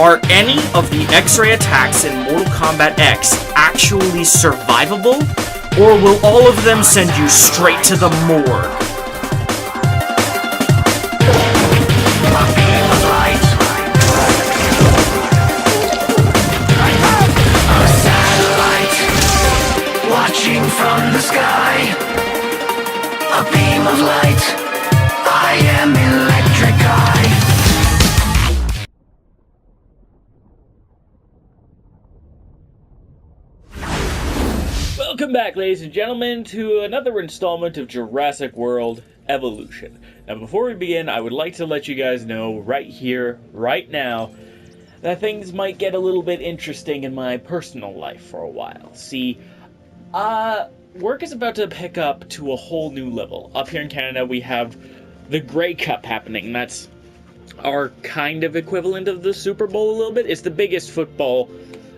Are any of the X-ray attacks in Mortal Kombat X actually survivable, or will all of them send you straight to the morgue? Watching from the sky, a beam of light. I am Electric Eye. Welcome back, ladies and gentlemen, to another installment of Jurassic World Evolution. Now, before we begin, I would like to let you guys know right here, right now, that things might get a little bit interesting in my personal life for a while. See, work is about to pick up to a whole new level. Up here in Canada, we have the Grey Cup happening. That's our kind of equivalent of the Super Bowl a little bit. It's the biggest football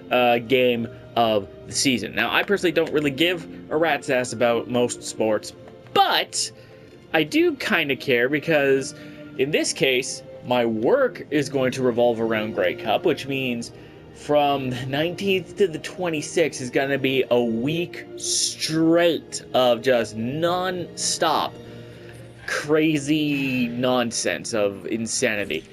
game of the season. Now, I personally don't really give a rat's ass about most sports, but I do kind of care because, in this case, my work is going to revolve around Grey Cup, which means from the 19th to the 26th is going to be a week straight of just non-stop crazy nonsense of insanity.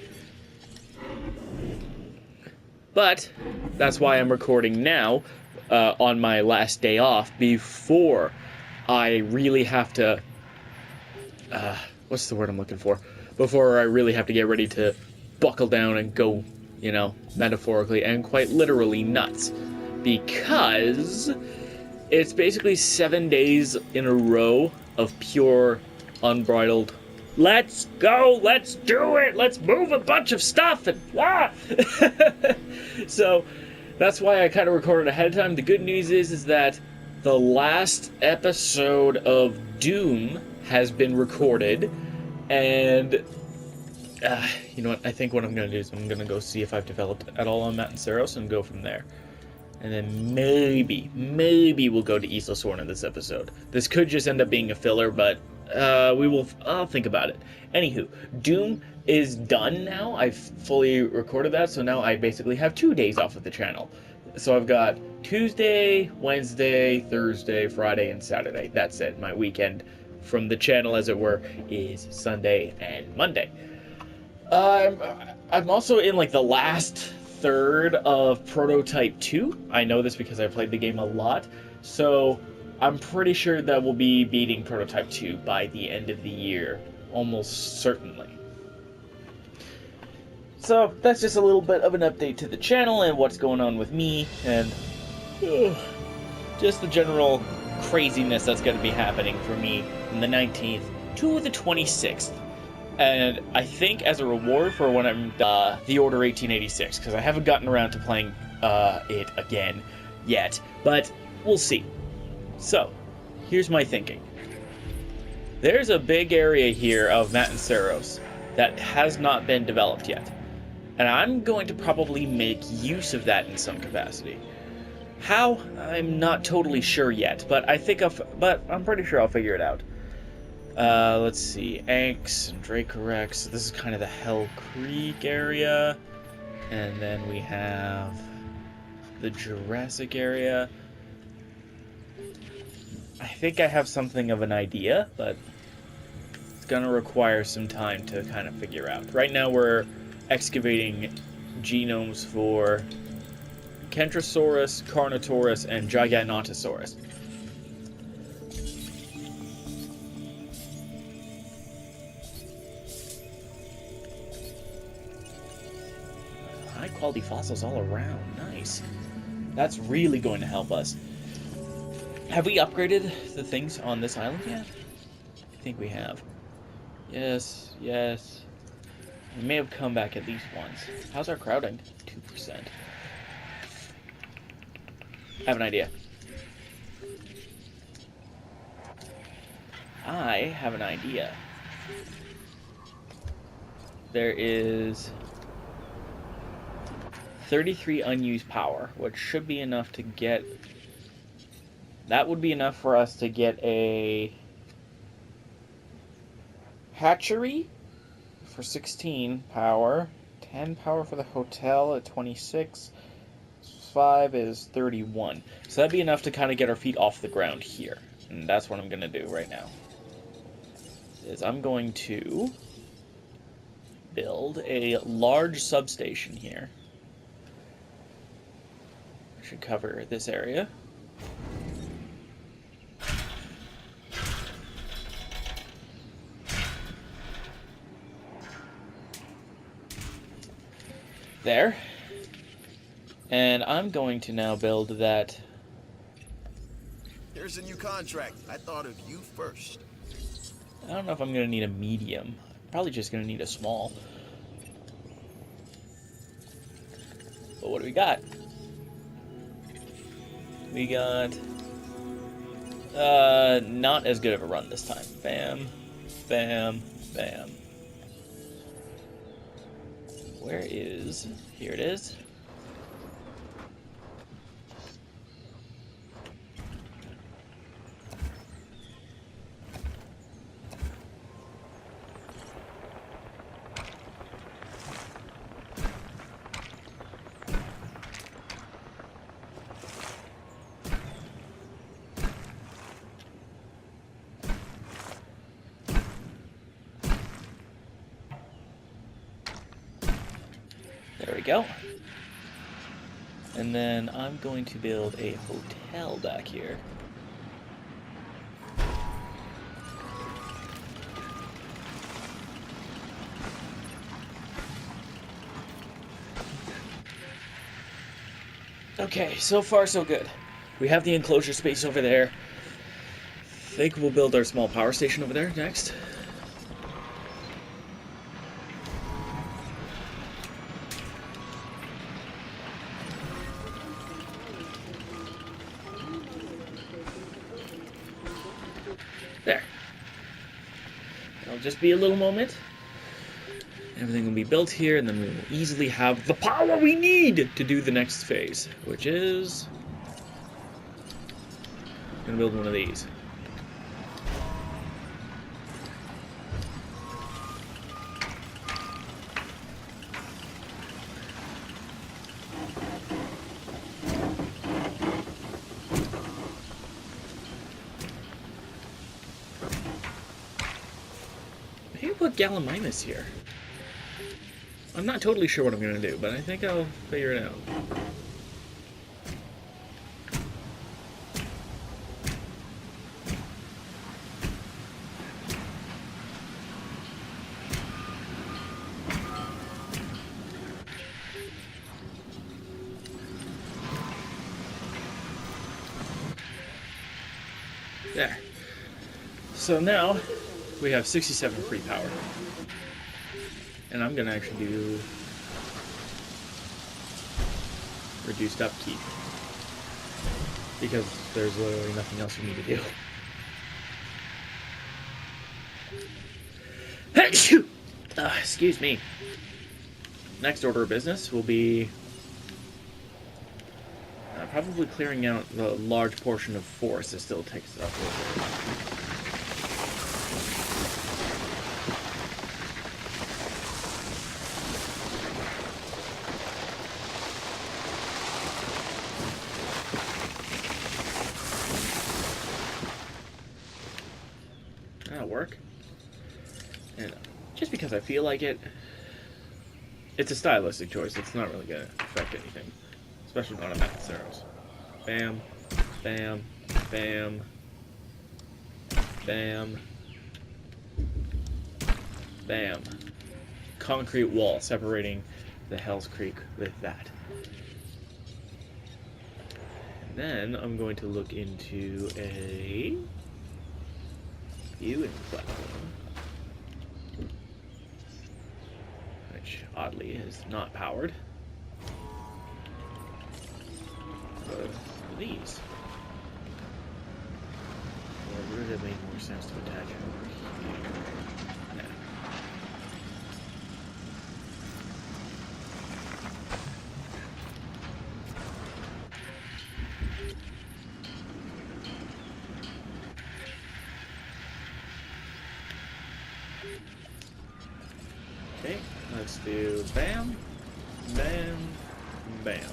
But that's why I'm recording now on my last day off before I really have to... what's the word I'm looking for? Before I really have to get ready to buckle down and go, you know, metaphorically and quite literally nuts. Because it's basically 7 days in a row of pure, unbridled, let's go, let's do it, let's move a bunch of stuff, and So, that's why I kind of recorded ahead of time. The good news is that the last episode of Doom has been recorded, and you know what, I think what I'm going to do is I'm going to go see if I've developed at all on Matt and Saros and go from there. And then maybe we'll go to Isla Sorna this episode. This could just end up being a filler, but I'll think about it. Anywho, Doom is done now. I've fully recorded that, so now I basically have 2 days off of the channel. So I've got Tuesday, Wednesday, Thursday, Friday, and Saturday. That's it. My weekend from the channel, as it were, is Sunday and Monday. I'm also in like the last third of Prototype 2. I know this because I played the game a lot, so I'm pretty sure that we'll be beating Prototype 2 by the end of the year, almost certainly. So that's just a little bit of an update to the channel and what's going on with me, and just the general craziness that's going to be happening for me from the 19th to the 26th. And I think as a reward for when I'm The Order 1886, because I haven't gotten around to playing it again yet, but we'll see. So, here's my thinking. There's a big area here of Matt and Saros that has not been developed yet, and I'm going to probably make use of that in some capacity. How? I'm not totally sure yet, but I'm pretty sure I'll figure it out. Let's see, Anx and Dracorex. This is kind of the Hell Creek area. And then we have the Jurassic area. I think I have something of an idea, but it's gonna require some time to kind of figure out. Right now we're excavating genomes for Kentrosaurus, Carnotaurus, and Giganotosaurus. High quality fossils all around. Nice. That's really going to help us. Have we upgraded the things on this island yet? I think we have. Yes. We may have come back at least once. How's our crowding? 2%. I have an idea. There is 33 unused power, which should be enough to get... That would be enough for us to get a hatchery for 16 power, 10 power for the hotel at 26. 5 is 31. So that'd be enough to kind of get our feet off the ground here. And that's what I'm going to do right now. Is I'm going to build a large substation here. Should cover this area. There. And I'm going to now build that. Here's a new contract. I thought of you first. I don't know if I'm going to need a medium. Probably just going to need a small. But what do we got? We got not as good of a run this time. Bam, bam, bam. Where is... Here it is. There we go. And then I'm going to build a hotel back here. Okay, so far so good. We have the enclosure space over there. I think we'll build our small power station over there next. There. It'll just be a little moment. Everything will be built here, and then we will easily have the power we need to do the next phase, which is... I'm gonna build one of these. Maybe put Gallimimus here. I'm not totally sure what I'm going to do, but I think I'll figure it out. There. So now we have 67 free power. And I'm gonna actually do reduced upkeep because there's literally nothing else we need to do. Excuse me. Next order of business will be probably clearing out the large portion of forest that still takes up over. That'll work. And just because I feel like it, it's a stylistic choice. It's not really going to affect anything. Especially not on math zeros. Bam, bam, bam, bam, bam. Concrete wall separating the Hell's Creek with that. And then I'm going to look into a viewing platform, which oddly is not powered. These. Or would it have made more sense to attach it over here? Nah. Okay, I've let's do bam, bam, bam.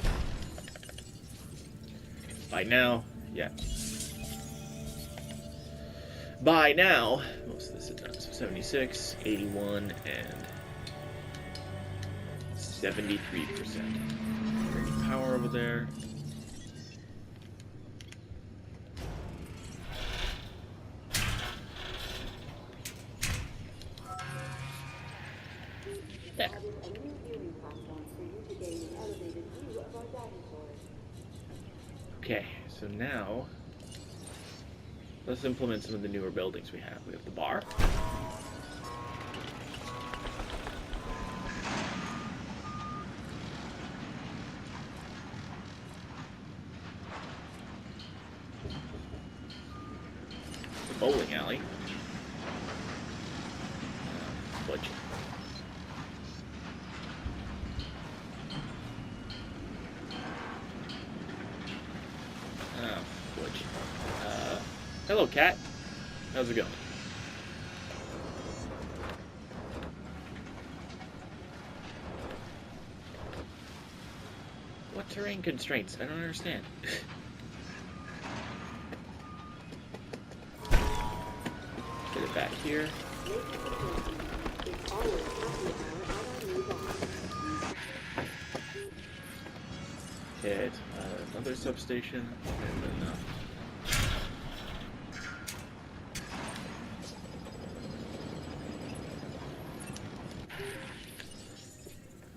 By now, yeah. By now, most of this is done. So 76, 81, and 73%. Bring power over there. There. Okay, so now let's implement some of the newer buildings we have. We have the bar. The bowling alley. Budget. Hello, cat. How's it going? What terrain constraints? I don't understand. Get it back here. Hit another substation, and then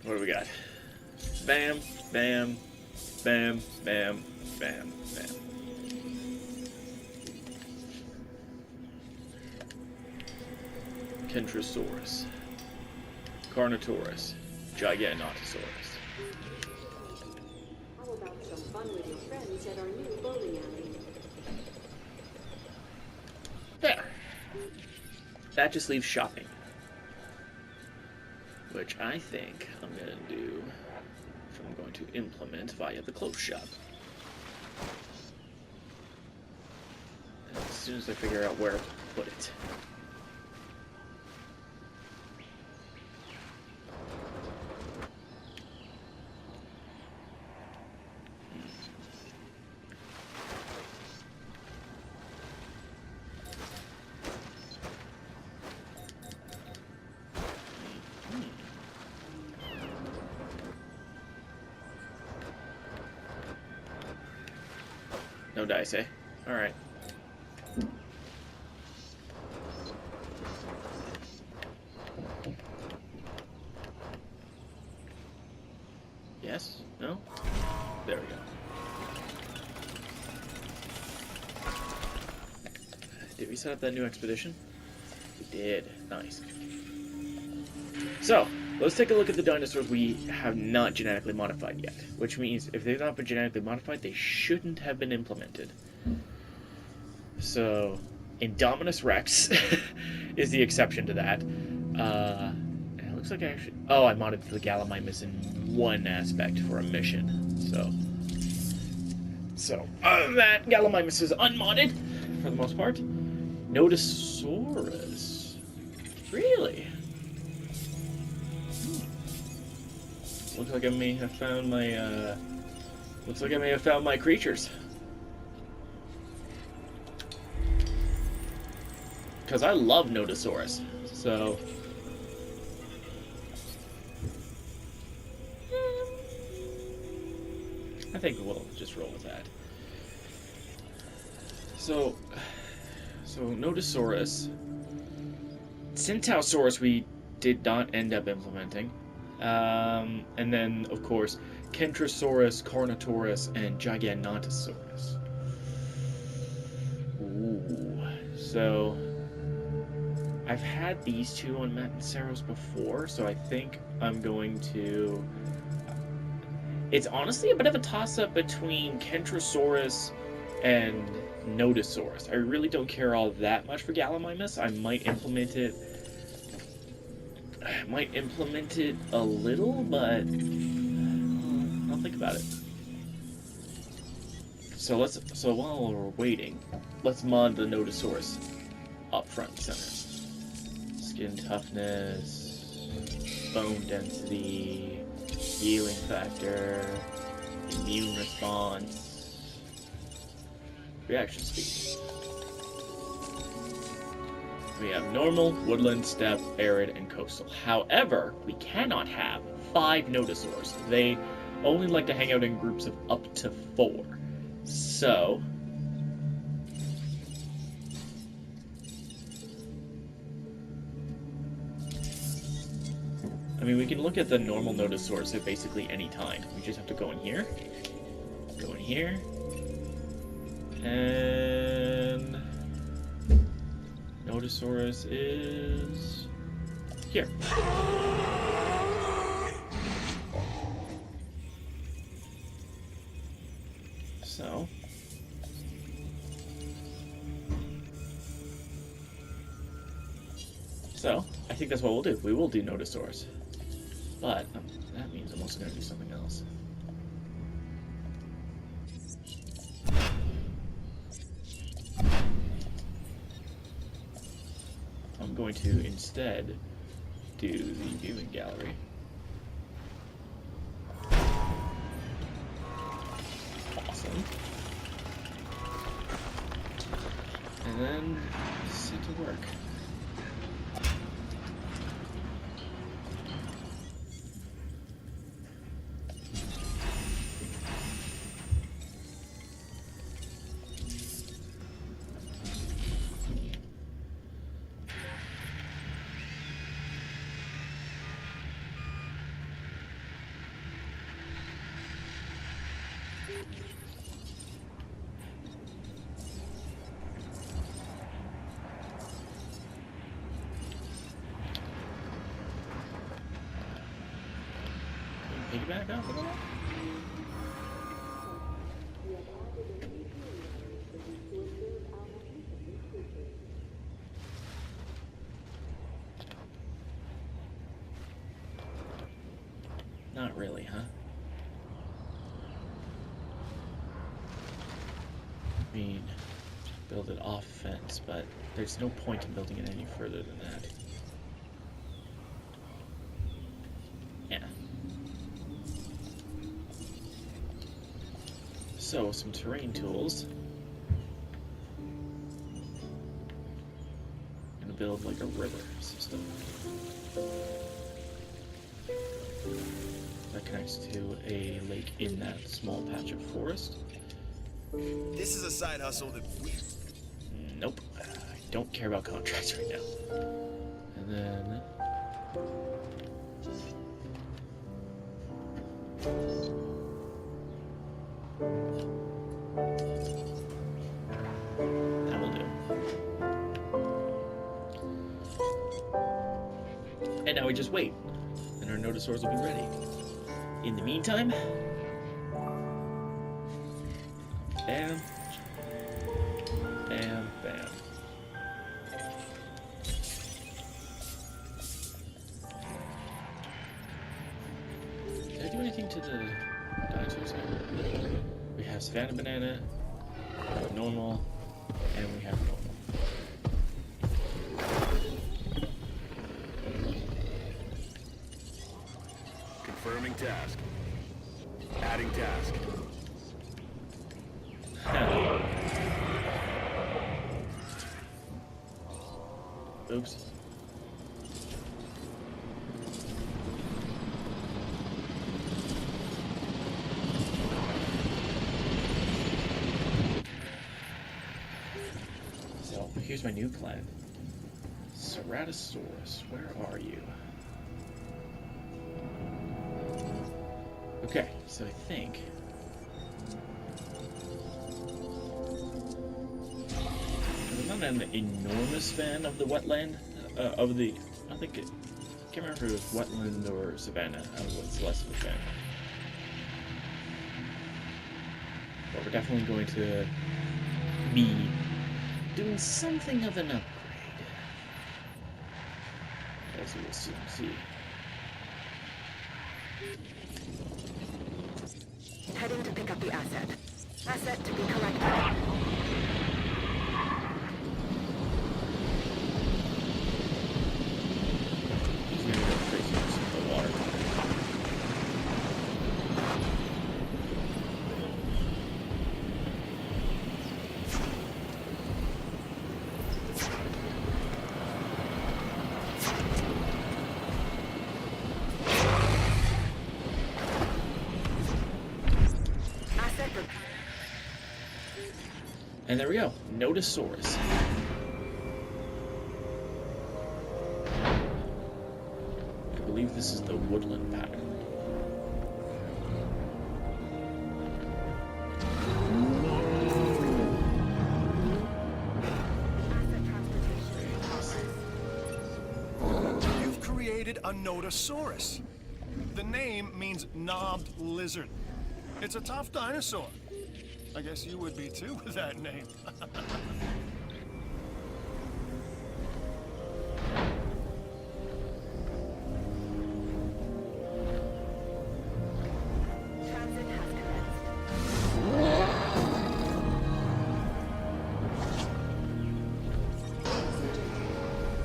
what do we got? Bam, bam, bam, bam, bam, bam. Kentrosaurus, Carnotaurus, Giganotosaurus. How about some fun with your friends at our new bowling alley? There. That just leaves shopping, which I think I'm going to do, which I'm going to implement via the clothes shop. As soon as I figure out where to put it. No dice, eh? Alright. Yes? No? There we go. Did we set up that new expedition? We did. Nice. So, let's take a look at the dinosaurs we have not genetically modified yet. Which means, if they've not been genetically modified, they shouldn't have been implemented. So, Indominus Rex is the exception to that. And it looks like I actually... Oh, I modded the Gallimimus in one aspect for a mission. So other than that, Gallimimus is unmodded, for the most part. Nodosaurus. Really? Looks like I may have found my, creatures. Because I love Nodosaurus, so... I think we'll just roll with that. So Nodosaurus. Centausaurus we did not end up implementing. And then, of course, Kentrosaurus, Carnotaurus, and Giganotosaurus. Ooh. So, I've had these two on Matanceros before, so I think I'm going to... It's honestly a bit of a toss-up between Kentrosaurus and Nodosaurus. I really don't care all that much for Gallimimus. I might implement it a little, but I'll think about it. So while we're waiting, let's mod the Nodosaurus up front and center. Skin toughness. bone density, healing factor, immune response, reaction speed. We have normal, woodland, steppe, arid, and coastal. However, we cannot have 5 nodosaurs. They only like to hang out in groups of up to 4. So, I mean, we can look at the normal nodosaurs at basically any time. We just have to go in here, and Nodosaurus is here. So, I think that's what we'll do. We will do Nodosaurus. But that means I'm also going to do something else. I'm going to instead do the viewing gallery. Awesome. And then set to work. Piggyback off of that? Not really, huh? I mean, build it off fence, but there's no point in building it any further than that. Yeah. So, some terrain tools. I'm gonna build like a river system that connects to a lake in that small patch of forest. This is a side hustle that we... Nope. I don't care about contracts right now. And then... that will do. And now we just wait. And our Nodosaurs will be ready. In the meantime... bam. Bam, bam. Did I do anything to the dinosaurs here? We have Savannah Banana, we have normal, and we have normal. Confirming task. Adding task. Oops. So, here's my new plan. Ceratosaurus, where are you? Okay, so I think... I'm not an enormous fan of the wetland, I think it, I can't remember if it was wetland or savanna. I was less of a fan. But we're definitely going to be doing something of an upgrade, as you will soon see. Heading to pick up the asset. Asset to be collected. And there we go. Notosaurus. I believe this is the woodland pattern. You've created a Notosaurus. The name means knobbed lizard. It's a tough dinosaur. I guess you would be too with that name. Transit has commenced.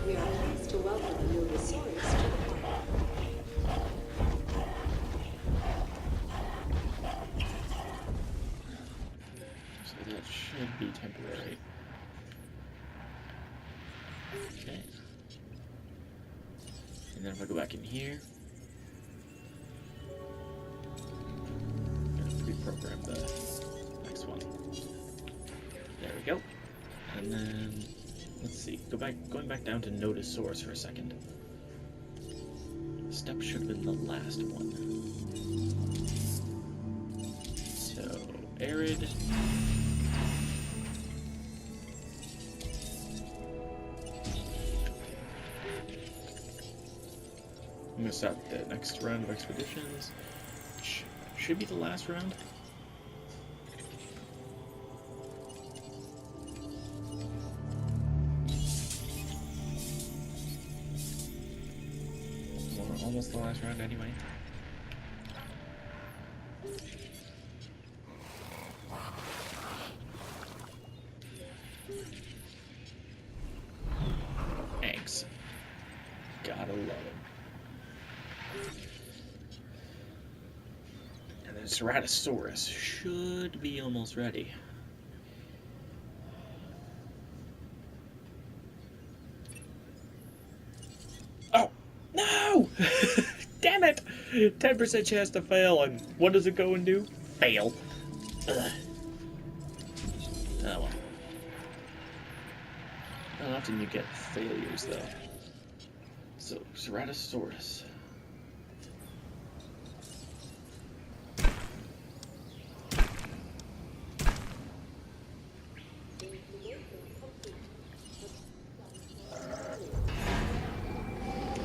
We are pleased to welcome the Notosaurus to the park. So that should be temporary. Okay. And then if I go back in here, I'm gonna reprogram the next one. There we go. And then let's see. Going back down to Notosaurus for a second. Step should have been the last one. So arid. I'm gonna start the next round of expeditions. Should be the last round. Well, almost the last round anyway. Eggs. Gotta love it. And then Ceratosaurus should be almost ready. Oh, no! Damn it! 10% chance to fail, and what does it go and do? Fail. Ugh. Oh well. Not often you get failures, though. So, Ceratosaurus.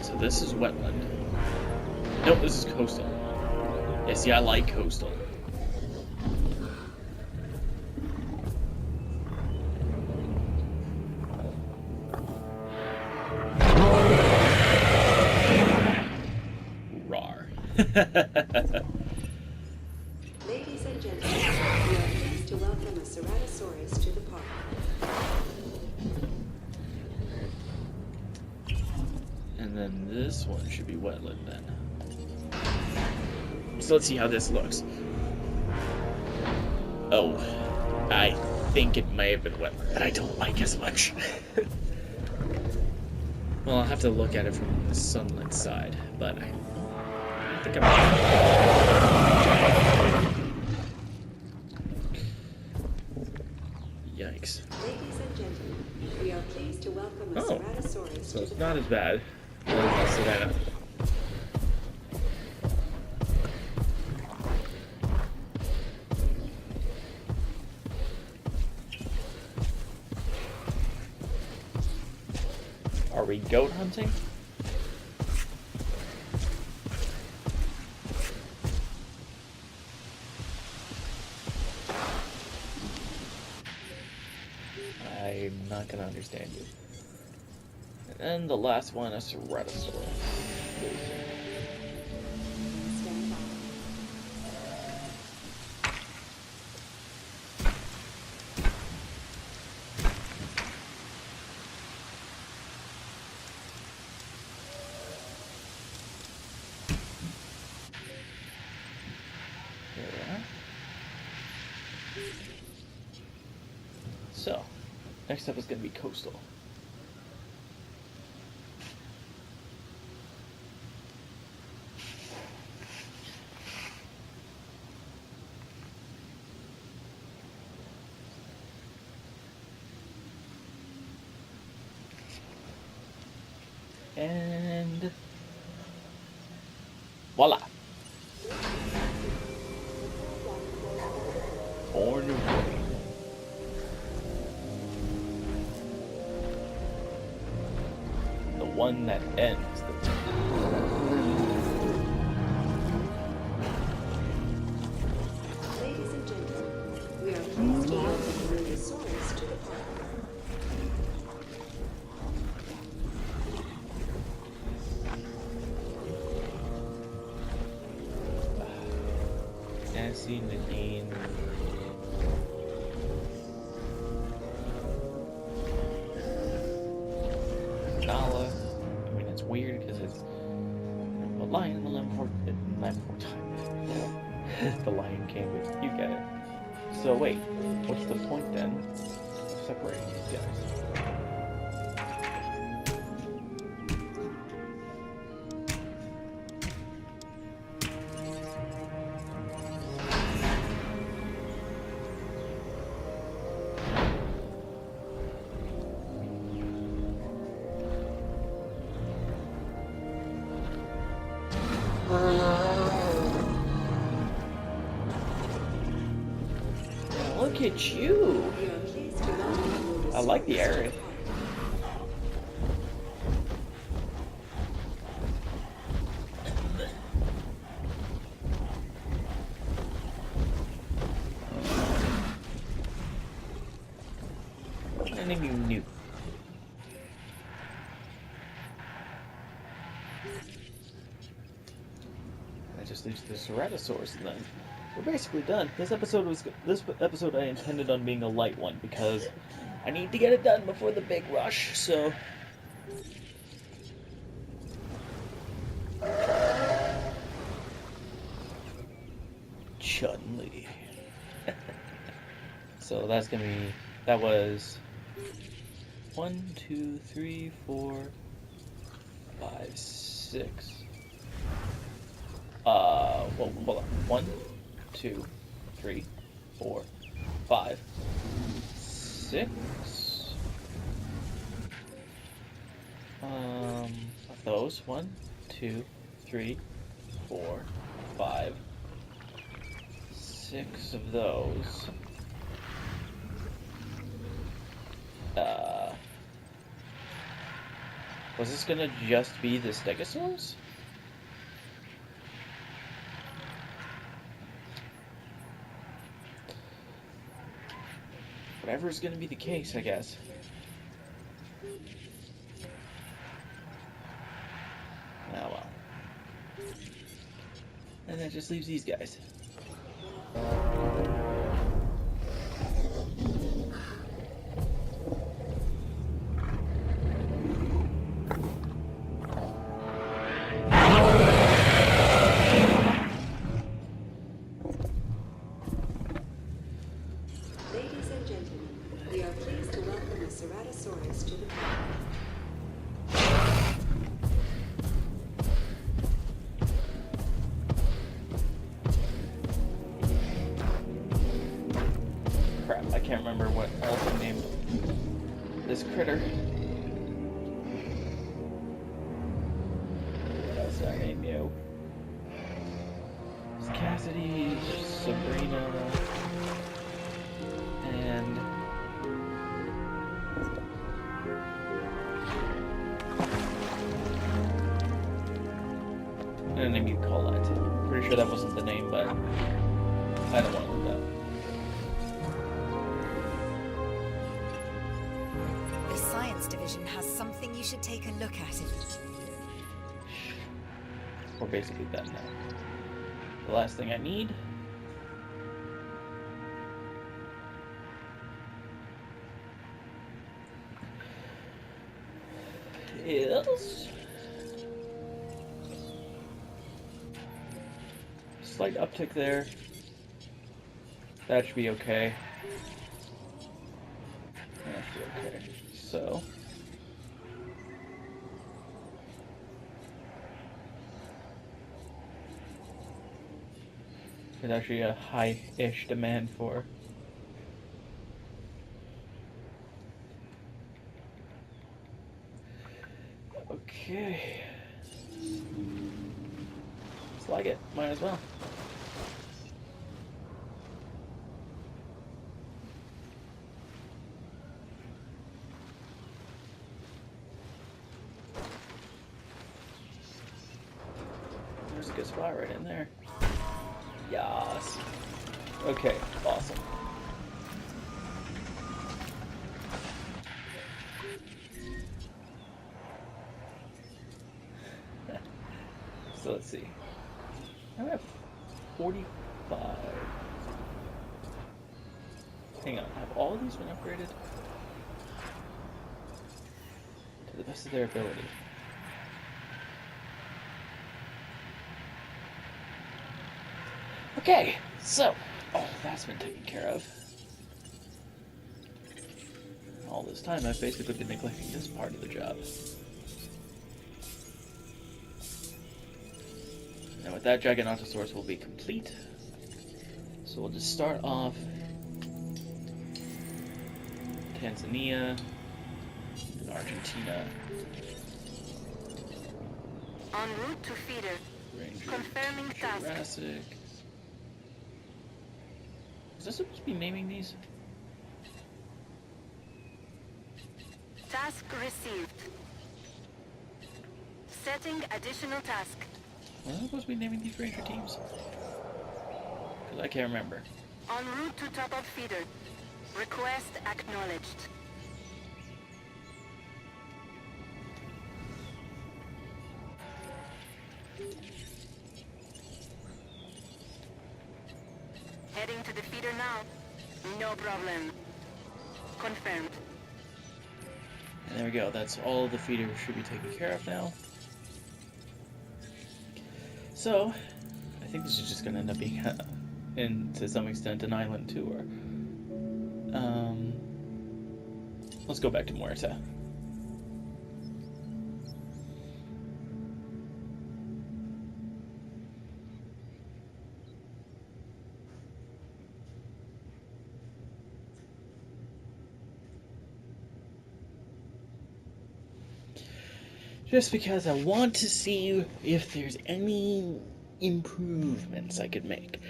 So this is wetland. Nope, this is coastal. Yeah, see, I like coastal. Rawr. Ladies and gentlemen, we are pleased to welcome a Ceratosaurus to the park. And then this one should be wetland then. So let's see how this looks. Oh, I think it may have been wetland that I don't like as much. Well, I'll have to look at it from the sunlit side, but I think I'm... Yikes. Ladies and gentlemen, we are pleased to welcome a Oh, Ceratosaurus so to it's the not park. as bad as Savannah. Are we goat hunting? I'm not gonna understand you. And then the last one, a Ceratosaurus. Stand by. There we are. So, next up is going to be coastal. And voila. Born away. The one that ends the Ladies and gentlemen, we are pleased to welcome the Saurus to the park. Nancy, Nadine. Nala. I mean, it's weird because it's a lion, the lamb for time. The Lion King, but you get it. So wait, what's the point then of separating these guys? Look at you! We are pleased to welcome the I like the Saurus to area. park. Anything you knew. That just leaves the Ceratosaurus, and then we're basically done. This episode I intended on being a light one because I need to get it done before the big rush. So Chun-Li. So that was 1, 2, 3, 4, 5, 6. Well, hold on. 1, 2, 3, 4, 5, 6. Of those, 1, 2, 3, 4, 5, 6 of those. Was this gonna just be the Stegosaurus? Whatever's gonna be the case, I guess. Oh well. And that just leaves these guys. Ladies and gentlemen, we are pleased to welcome the Ceratosaurus to the park. Crap, I can't remember what else I named this critter. What else did I name you? It's Cassidy, Sabrina, and a name you call that. Pretty sure that wasn't the name, but I don't want to look that. The science division has something you should take a look at. We're basically done now. The last thing I need is slight uptick there. That should be okay. That should be okay. So there's actually a high-ish demand for Okay. Just like it. Might as well. There's a good spot right in there. Yas. Okay, awesome. So let's see. I have 45. Hang on, have all of these been upgraded? To the best of their ability. Okay, so, that's been taken care of. All this time I've basically been neglecting this part of the job. Now with that, Giganotosaurus will be complete. So we'll just start off Tanzania, Argentina. En route to feeder. Ranger, Confirming task. Jurassic. Is this supposed to be naming these? Task received. Setting additional task. Was I supposed to be naming these ranger teams? Because I can't remember. En route to top-up feeder. Request acknowledged. Heading to the feeder now. No problem. Confirmed. And there we go. That's all of the feeders should be taken care of now. So, I think this is just going to end up being, to some extent, an island tour. Let's go back to Muerta. Just because I want to see if there's any improvements I could make.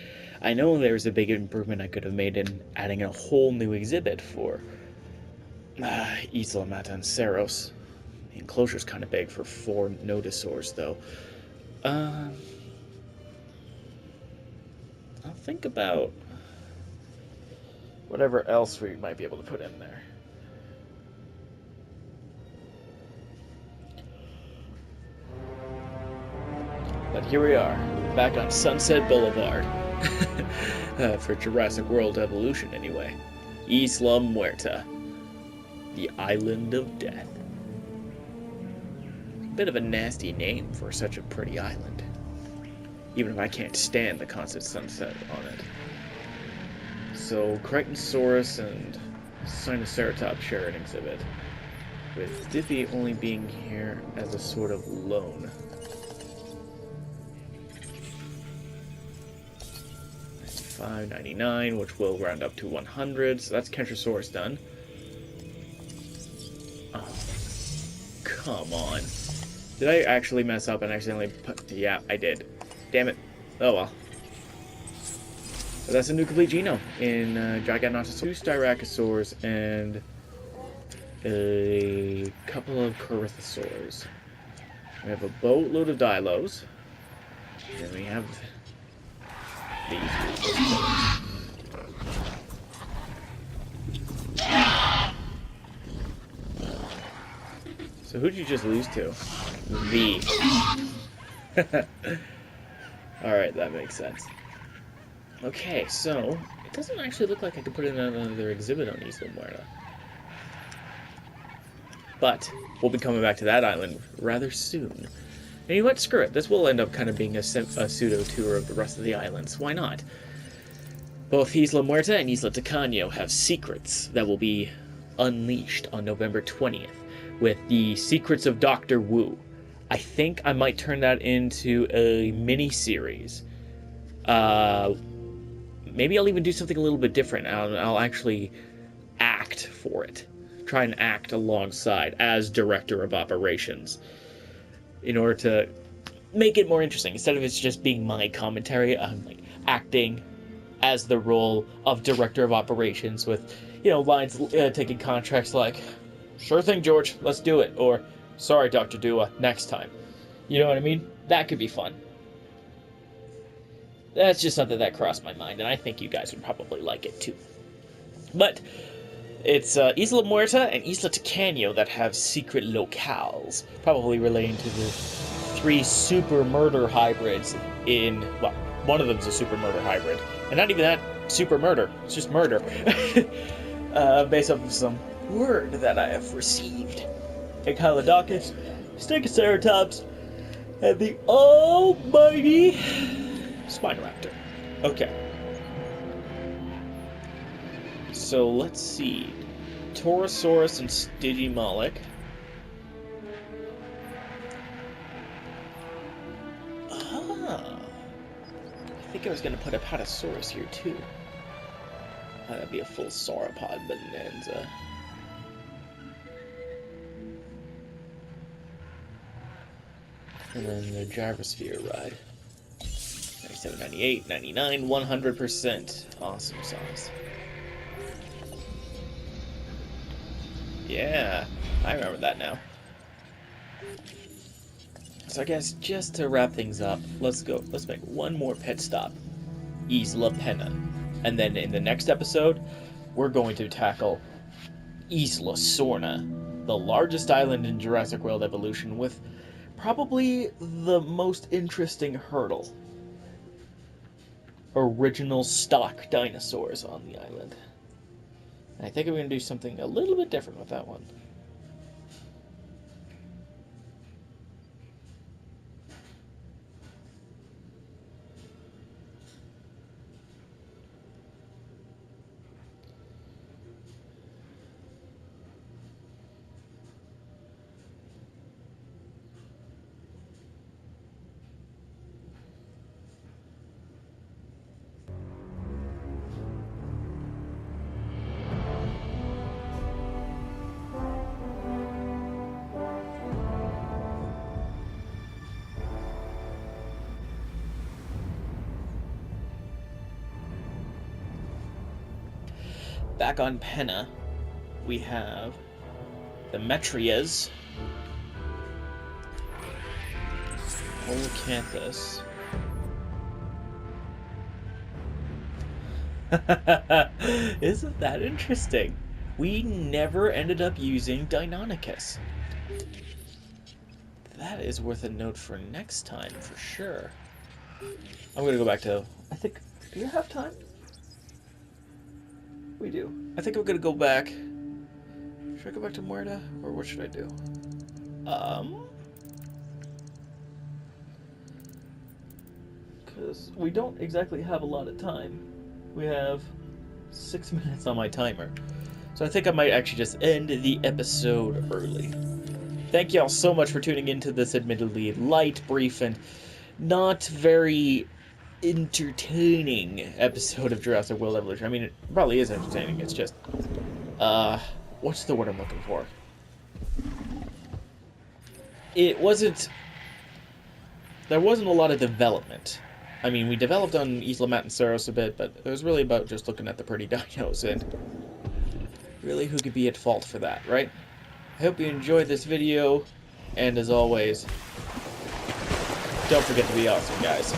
I know there's a big improvement I could have made in adding a whole new exhibit for Isla Matanceros. The enclosure's kind of big for 4 nodosaurs, though. I'll think about whatever else we might be able to put in there. But here we are, back on Sunset Boulevard. For Jurassic World Evolution, anyway. Isla Muerta. The Island of Death. Bit of a nasty name for such a pretty island. Even if I can't stand the constant sunset on it. So, Crichtonsaurus and Sinoceratops share an exhibit, with Diffie only being here as a sort of lone. $5.99, which will round up to 100. So that's Kentrosaurus done. Oh, come on! Did I actually mess up and accidentally put? Yeah, I did. Damn it! Oh well. But that's a new complete genome in Giganotosaurus, 2 Styracosaurs, and a couple of Corythosaurs. We have a boatload of Dilos, and we have these. So who'd you just lose to? Me. Alright, that makes sense. Okay, so it doesn't actually look like I could put in another exhibit on Isla Muerta. But we'll be coming back to that island rather soon. And you know what? Screw it. This will end up kind of being a pseudo tour of the rest of the islands. Why not? Both Isla Muerta and Isla Tacaño have secrets that will be unleashed on November 20th with the Secrets of Dr. Wu. I think I might turn that into a mini-series. Maybe I'll even do something a little bit different. I'll actually act for it. Try and act alongside as director of operations. in order to make it more interesting. Instead of it's just being my commentary, I'm like acting as the role of director of operations with, you know, lines taking contracts like, "Sure thing, George, let's do it," or "Sorry, Dr. Dua, next time." You know what I mean? That could be fun. That's just something that crossed my mind, and I think you guys would probably like it too. But it's Isla Muerta and Isla Tacaño that have secret locales, probably relating to the 3 super murder hybrids in, well, one of them's a super murder hybrid, and not even that super murder, it's just murder, based off of some word that I have received. Echolodocus, Stegoceratops, and the almighty Spinoraptor. Okay. So let's see. Torosaurus and Stygimoloch. Ah. I think I was going to put a Patasaurus here too. That'd be a full sauropod bonanza. And then the Gyrosphere ride. 97, 98, 99, 100%. Awesome sauce. Yeah, I remember that now. So I guess just to wrap things up, let's make one more pit stop. Isla Pena. And then in the next episode, we're going to tackle Isla Sorna, the largest island in Jurassic World Evolution with probably the most interesting hurdle. Original stock dinosaurs on the island. And I think we're going to do something a little bit different with that one. Back on Pena, we have the Metrias, Holocanthus, isn't that interesting? We never ended up using Deinonychus. That is worth a note for next time, for sure. I'm gonna go back to, I think, do you have time? We do. I think I'm gonna go back. Should I go back to Muerta? Or what should I do? Because we don't exactly have a lot of time. We have 6 minutes on my timer. So I think I might actually just end the episode early. Thank y'all so much for tuning into this admittedly light, brief, and not very entertaining episode of Jurassic World Evolution. I mean, it probably is entertaining. It's just, what's the word I'm looking for? There wasn't a lot of development. I mean, we developed on Isla Matanceros a bit, but it was really about just looking at the pretty dinos, and really, who could be at fault for that, right? I hope you enjoyed this video, and as always, don't forget to be awesome, guys.